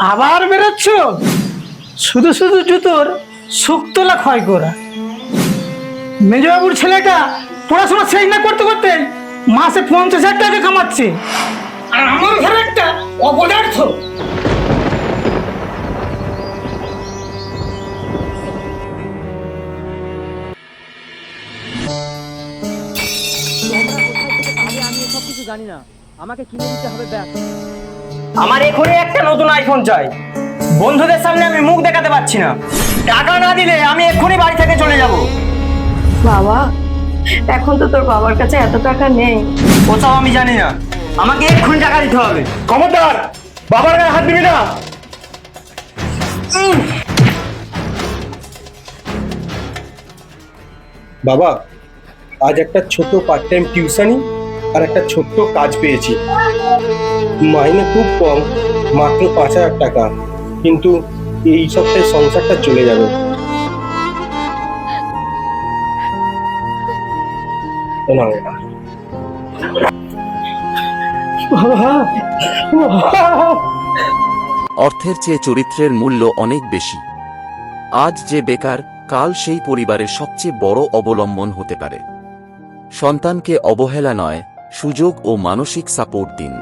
আবার বেরোচ্ছ? শুধু শুধু জুতোর শুকতলা ক্ষয় করা। মেজবাবুর ছেলেটা পড়াশোনা শেষ না করতে করতে মাসে 50,000 টাকা কামাচ্ছে, আর আমার ঘরে একটা অপদার্থ। জানি না, আমাকে কিনে দিতে হবে ব্যাগ। আমার এখনই একটা নতুন আইফোন চাই। বন্ধুদের সামনে আমি মুখ দেখাতে পাচ্ছি না। টাকা না দিলে আমি এক্ষুনি বাড়ি থেকে চলে যাব। বাবা, এখন তো তোর বাবার কাছে এত টাকা নেই। কোথাও আমি জানি না, আমাকে এক্ষুনি টাকা দিতে হবে। খবরদার, বাবার গায়ে হাত দিবি না। বাবা, আজ একটা ছোট পার্ট টাইম টিউশনি আর একটা ছোট্ট কাজ পেয়েছি। মাইনে খুব কম, মাত্র 5,000 টাকা, কিন্তু এই সপ্তাহে সংসারটা চলে যাবে। অর্থের চেয়ে চরিত্রের মূল্য অনেক বেশি। আজ যে বেকার, কাল সেই পরিবারের সবচেয়ে বড় অবলম্বন হতে পারে। সন্তানকে অবহেলা নয়, সুযোগ ও মানসিক সাপোর্ট দিন।